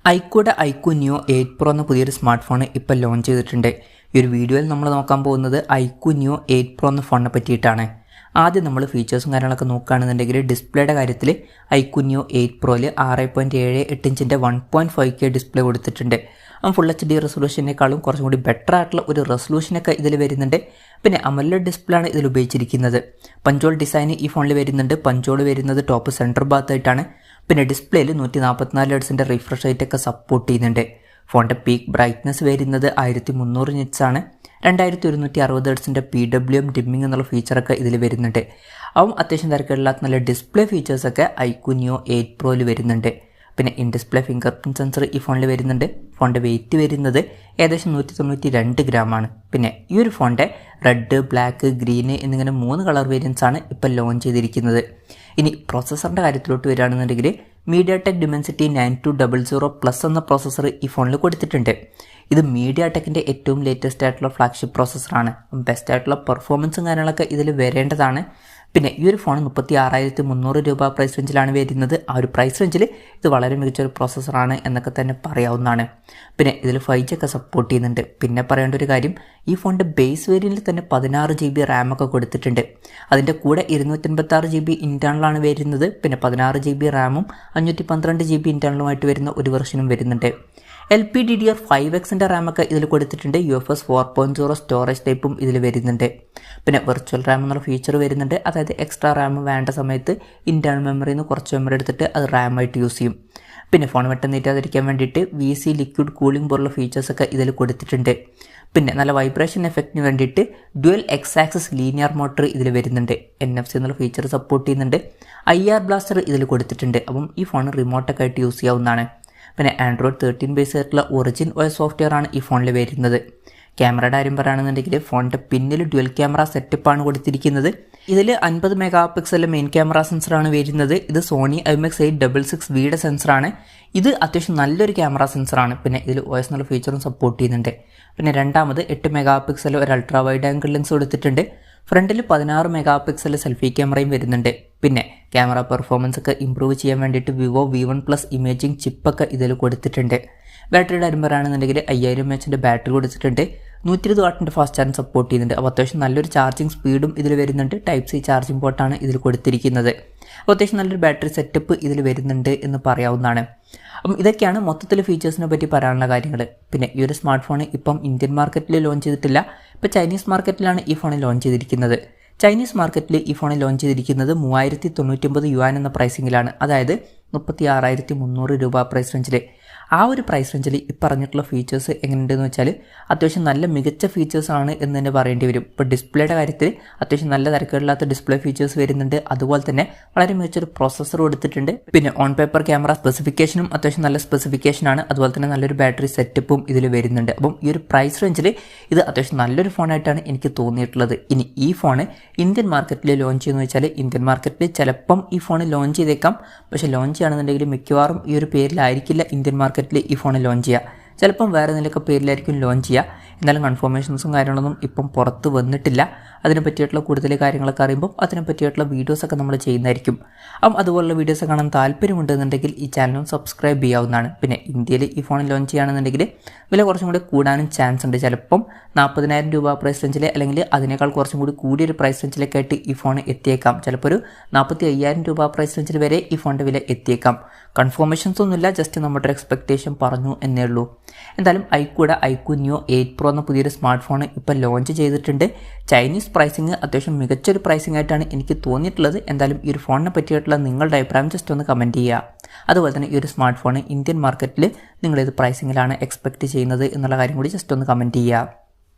ഐക്കൂടെ IQ new 8 Pro എന്ന പുതിയൊരു smart phone ഇപ്പോൾ ലോഞ്ച് ചെയ്തിട്ടുണ്ട്. ഈ ഒരു വീഡിയോയിൽ നമ്മൾ നോക്കാൻ പോകുന്നത് ഐക്യൂ ന്യൂ 8 Pro എന്ന ഫോണിനെ പറ്റിയിട്ടാണ്. ആദ്യം നമ്മൾ ഫീച്ചേഴ്സും കാര്യങ്ങളൊക്കെ നോക്കുകയാണെന്നുണ്ടെങ്കിൽ ഡിസ്പ്ലേയുടെ കാര്യത്തിൽ ഐക്യൂ ന്യൂ 8 Proയിൽ 6.78 ഇഞ്ചിൻ്റെ 1.5K ഡിസ്പ്ലേ കൊടുത്തിട്ടുണ്ട്. ഫുൾ HD റെസൊല്യൂഷനേക്കാളും കുറച്ചും കൂടി ബെറ്റർ ആയിട്ടുള്ള ഒരു റെസൊല്യൂഷനൊക്കെ ഇതിൽ വരുന്നുണ്ട്. പിന്നെ അമോലെഡ് ഡിസ്പ്ലേ ആണ് ഇതിൽ ഉപയോഗിച്ചിരിക്കുന്നത്. പഞ്ചോൾ ഡിസൈൻ ഈ ഫോണിൽ വരുന്നുണ്ട്. പഞ്ചോൾ വരുന്നത് ടോപ്പ് സെൻറ്റർ ഭാഗത്തായിട്ടാണ്. പിന്നെ ഡിസ്പ്ലേയിൽ 144 ഹെർട്സിൻ്റെ റിഫ്രഷ് റേറ്റ് ഒക്കെ സപ്പോർട്ട് ചെയ്യുന്നുണ്ട്. ഫോണിൻ്റെ പീക്ക് ബ്രൈറ്റ്നസ് വരുന്നത് 1300 നിറ്റ്സ് ആണ്. 2160 ഹെർട്സിൻ്റെ PWM ഡിമ്മിങ് എന്നുള്ള ഫീച്ചറൊക്കെ ഇതിൽ വരുന്നുണ്ട്. അത്യാവശ്യം തിരക്കില്ലാത്ത നല്ല ഡിസ്പ്ലേ ഫീച്ചേഴ്സൊക്കെ ഐക്യൂ ന്യൂ 8 Proയിൽ വരുന്നുണ്ട്. പിന്നെ in display finger print sensor ഈ ഫോണിൽ വരുന്നുണ്ട്. ഫോണിൻ്റെ വെയിറ്റ് വരുന്നത് ഏകദേശം 192 ഗ്രാമാണ്. പിന്നെ ഈ ഒരു ഫോണിൻ്റെ റെഡ്, ബ്ലാക്ക്, ഗ്രീന് എന്നിങ്ങനെ 3 കളർ വേരിയൻസ് ആണ് ഇപ്പോൾ ലോഞ്ച് ചെയ്തിരിക്കുന്നത്. ഇനി പ്രോസസ്സറിൻ്റെ കാര്യത്തിലോട്ട് വരികയാണെന്നുണ്ടെങ്കിൽ mediatek dimensity 9200+ എന്ന പ്രോസസ്സർ ഈ ഫോണിൽ കൊടുത്തിട്ടുണ്ട്. ഇത് മീഡിയാടെക്കിൻ്റെ ഏറ്റവും ലേറ്റസ്റ്റ് ആയിട്ടുള്ള ഫ്ലാഗ്ഷിപ്പ് പ്രോസസ്സറാണ്. ബെസ്റ്റ് ആയിട്ടുള്ള പെർഫോമൻസും കാര്യങ്ങളൊക്കെ ഇതിൽ വരേണ്ടതാണ്. പിന്നെ ഈ ഒരു ഫോൺ 36,300 രൂപ പ്രൈസ് റേഞ്ചിലാണ് വരുന്നത്. ആ ഒരു പ്രൈസ് റേഞ്ചിൽ ഇത് വളരെ മികച്ചൊരു പ്രോസസ്സറാണ് എന്നൊക്കെ തന്നെ പറയാവുന്നതാണ്. പിന്നെ ഇതിൽ 5G ഒക്കെ സപ്പോർട്ട് ചെയ്യുന്നുണ്ട്. പിന്നെ പറയേണ്ട ഒരു കാര്യം, ഈ ഫോണിൻ്റെ ബേസ് വേരിയൻറ്റിൽ തന്നെ 16 GB RAM ഒക്കെ കൊടുത്തിട്ടുണ്ട്. അതിൻ്റെ കൂടെ 256 GB ഇൻറ്റേർണലാണ് വരുന്നത്. പിന്നെ 16 GB റാമും 512 GB ഇൻറ്റേർണലുമായിട്ട് വരുന്ന ഒരു വെർഷനും വരുന്നുണ്ട്. LPDDR5Xൻ്റെ റാമൊക്കെ ഇതിൽ കൊടുത്തിട്ടുണ്ട്. UFS 4.0 സ്റ്റോറേജ് ടൈപ്പും ഇതിൽ വരുന്നുണ്ട്. പിന്നെ വെർച്വൽ റാം എന്നുള്ള ഫീച്ചർ വരുന്നുണ്ട്. അതായത് എക്സ്ട്രാ റാം വേണ്ട സമയത്ത് ഇൻറ്റേർണൽ മെമ്മറിയിൽ നിന്ന് കുറച്ച് മെമ്മറി എടുത്തിട്ട് അത് റാമായിട്ട് യൂസ് ചെയ്യും. പിന്നെ ഫോൺ വെട്ടം നീറ്റാതിരിക്കാൻ വേണ്ടിയിട്ട് VC ലിക്വിഡ് കൂളിംഗ് പോലുള്ള ഫീച്ചേഴ്സൊക്കെ ഇതിൽ കൊടുത്തിട്ടുണ്ട്. പിന്നെ നല്ല വൈബ്രേഷൻ എഫക്റ്റിന് വേണ്ടിയിട്ട് ഡ്യുവൽ X-ആക്സിസ് ലീനിയർ മോട്ടർ ഇതിൽ വരുന്നുണ്ട്. NFC എന്നുള്ള ഫീച്ചർ സപ്പോർട്ട് ചെയ്യുന്നുണ്ട്. IR ബ്ലാസ്റ്റർ ഇതിൽ കൊടുത്തിട്ടുണ്ട്. അപ്പം ഈ ഫോൺ റിമോട്ടൊക്കെ ആയിട്ട് യൂസ് ചെയ്യാവുന്നതാണ്. പിന്നെ Android 13 ബേസ് ആയിട്ടുള്ള ഒറിജിൻ OS സോഫ്റ്റ്വെയർ ആണ് ഈ ഫോണിൽ വരുന്നത്. ക്യാമറയുടെ കാര്യം പറയുകയാണെന്നുണ്ടെങ്കിൽ ഫോണിൻ്റെ പിന്നിൽ ഡ്യുവൽ ക്യാമറ സെറ്റപ്പാണ് കൊടുത്തിരിക്കുന്നത്. ഇതിൽ 50 MP മെയിൻ ക്യാമറ സെൻസറാണ് വരുന്നത്. ഇത് സോണി IMX866Vയുടെ സെൻസറാണ്. ഇത് അത്യാവശ്യം നല്ലൊരു ക്യാമറ സെൻസറാണ്. പിന്നെ ഇതിൽ OS എന്നുള്ള ഫീച്ചറും സപ്പോർട്ട് ചെയ്യുന്നുണ്ട്. പിന്നെ രണ്ടാമത് 8 MP ഒരു അൾട്രാ വൈഡ് ആംഗിൾ ലെൻസ് കൊടുത്തിട്ടുണ്ട്. ഫ്രണ്ടിൽ 16 MP സെൽഫി ക്യാമറയും വരുന്നുണ്ട്. പിന്നെ ക്യാമറ പെർഫോമൻസ് ഒക്കെ ഇമ്പ്രൂവ് ചെയ്യാൻ വേണ്ടിയിട്ട് വിവോ V1+ ഇമേജിംഗ് ചിപ്പൊക്കെ ഇതിൽ കൊടുത്തിട്ടുണ്ട്. ബാറ്ററിയുടെ കാര്യം പറയുകയാണെന്നുണ്ടെങ്കിൽ 5000 mAh ബാറ്ററി കൊടുത്തിട്ടുണ്ട്. 120 വാട്ടിൻ്റെ ഫാസ്റ്റ് ചാർജിങ് സപ്പോർട്ട് ചെയ്യുന്നുണ്ട്. അപ്പോൾ അത്യാവശ്യം നല്ലൊരു ചാർജിങ് സ്പീഡും ഇതിൽ വരുന്നുണ്ട്. Type-C ചാർജിങ് പോർട്ടാണ് ഇതിൽ കൊടുത്തിരിക്കുന്നത്. അപ്പോൾ അത്യാവശ്യം നല്ലൊരു ബാറ്ററി സെറ്റപ്പ് ഇതിൽ വരുന്നുണ്ട് എന്ന് പറയാവുന്നതാണ്. അപ്പം ഇതൊക്കെയാണ് മൊത്തത്തിൽ ഫീച്ചേഴ്സിനെ പറ്റി പറയാനുള്ള കാര്യങ്ങൾ. പിന്നെ ഈ ഒരു സ്മാർട്ട് ഫോൺ ഇപ്പം ഇന്ത്യൻ മാർക്കറ്റിൽ ലോഞ്ച് ചെയ്തിട്ടില്ല. ഇപ്പോൾ ചൈനീസ് മാർക്കറ്റിലാണ് ഈ ഫോൺ ലോഞ്ച് ചെയ്തിരിക്കുന്നത്. ചൈനീസ് മാർക്കറ്റിൽ ഈ ഫോൺ ലോഞ്ച് ചെയ്തിരിക്കുന്നത് 3099 യുവാൻ എന്ന പ്രൈസിങ്ങിലാണ്. അതായത് 36,300 രൂപ പ്രൈസ് റേഞ്ചിൽ. ആ ഒരു പ്രൈസ് റേഞ്ചിൽ ഈ പറഞ്ഞിട്ടുള്ള ഫീച്ചേഴ്സ് എങ്ങനെയുണ്ടെന്ന് വെച്ചാൽ അത്യാവശ്യം നല്ല മികച്ച ഫീച്ചേഴ്സാണ് എന്ന് തന്നെ പറയേണ്ടി വരും. ഇപ്പോൾ ഡിസ്പ്ലേയുടെ കാര്യത്തിൽ അത്യാവശ്യം നല്ല തിരക്കില്ലാത്ത ഡിസ്പ്ലേ ഫീച്ചേഴ്സ് വരുന്നുണ്ട്. അതുപോലെ തന്നെ വളരെ മികച്ചൊരു പ്രോസസ്സർ കൊടുത്തിട്ടുണ്ട്. പിന്നെ ഓൺ പേപ്പർ ക്യാമറ സ്പെസിഫിക്കേഷനും അത്യാവശ്യം നല്ല സ്പെസിഫിക്കേഷനാണ്. അതുപോലെ തന്നെ നല്ലൊരു ബാറ്ററി സെറ്റപ്പും ഇതിൽ വരുന്നുണ്ട്. അപ്പം ഈ ഒരു പ്രൈസ് റേഞ്ചിൽ ഇത് അത്യാവശ്യം നല്ലൊരു ഫോണായിട്ടാണ് എനിക്ക് തോന്നിയിട്ടുള്ളത്. ഇനി ഈ ഫോൺ ഇന്ത്യൻ മാർക്കറ്റിൽ ലോഞ്ച് ചെയ്യുമെന്ന് വെച്ചാൽ ഇന്ത്യൻ മാർക്കറ്റിൽ ചിലപ്പം ഈ ഫോൺ ലോഞ്ച് ചെയ്തേക്കാം. പക്ഷേ ലോഞ്ച് ചെയ്യുകയാണെന്നുണ്ടെങ്കിൽ മിക്കവാറും ഈ ഒരു പേരിലായിരിക്കില്ല ഇന്ത്യൻ മാർക്കറ്റിൽ ഈ ഫോൺ ലോഞ്ച് ചെയ്യുക. ചിലപ്പം വേറെ എന്തെങ്കിലുമൊക്കെ പേരിലായിരിക്കും ലോഞ്ച് ചെയ്യുക. എന്നാലും കൺഫർമേഷൻസും കാര്യങ്ങളൊന്നും ഇപ്പം പുറത്ത് വന്നിട്ടില്ല. അതിനെ പറ്റിയിട്ടുള്ള കൂടുതൽ കാര്യങ്ങളൊക്കെ അറിയുമ്പോൾ അതിനെ പറ്റിയിട്ടുള്ള വീഡിയോസൊക്കെ നമ്മൾ ചെയ്യുന്നതായിരിക്കും. അതുപോലുള്ള വീഡിയോസ് കാണാൻ താല്പര്യമുണ്ടെന്നുണ്ടെങ്കിൽ ഈ ചാനലും സബ്സ്ക്രൈബ് ചെയ്യാവുന്നതാണ്. പിന്നെ ഇന്ത്യയിൽ ഈ ഫോൺ ലോഞ്ച് ചെയ്യുകയാണെന്നുണ്ടെങ്കിൽ വില കുറച്ചും കൂടി കൂടാനും ചാൻസ് ഉണ്ട്. ചിലപ്പം 40,000 രൂപ പ്രൈസ് റേഞ്ചിൽ അല്ലെങ്കിൽ അതിനേക്കാൾ കുറച്ചും കൂടി കൂടിയൊരു പ്രൈസ് റേഞ്ചിലൊക്കെ ആയിട്ട് ഈ ഫോൺ എത്തിയേക്കാം. ചിലപ്പോൾ ഒരു 45,000 രൂപ പ്രൈസ് റേഞ്ചിൽ വരെ ഈ ഫോണിൻ്റെ വില എത്തിയേക്കാം. കൺഫർമേഷൻസ് ഒന്നുമില്ല, ജസ്റ്റ് നമ്മുടെ ഒരു എക്സ്പെക്റ്റേഷൻ പറഞ്ഞു എന്നേ ഉള്ളൂ. എന്തായാലും ഐക്യൂ ന്യൂ 8 Pro എന്ന പുതിയൊരു സ്മാർട്ട് ഫോൺ ഇപ്പോൾ ലോഞ്ച് ചെയ്തിട്ടുണ്ട്. ചൈനീസ് പ്രൈസിങ് അത്യാവശ്യം മികച്ചൊരു പ്രൈസിംഗ് ആയിട്ടാണ് എനിക്ക് തോന്നിയിട്ടുള്ളത്. എന്തായാലും ഈ ഒരു ഫോണിനെ പറ്റിയിട്ടുള്ള നിങ്ങളുടെ അഭിപ്രായം ജസ്റ്റ് ഒന്ന് കമൻറ്റ് ചെയ്യുക. അതുപോലെ തന്നെ ഈ ഒരു സ്മാർട്ട് ഫോൺ ഇന്ത്യൻ മാർക്കറ്റിൽ നിങ്ങളേത് പ്രൈസിങ്ങിലാണ് എക്സ്പെക്റ്റ് ചെയ്യുന്നത് എന്നുള്ള കാര്യം കൂടി ജസ്റ്റ് ഒന്ന് കമൻറ്റ് ചെയ്യുക.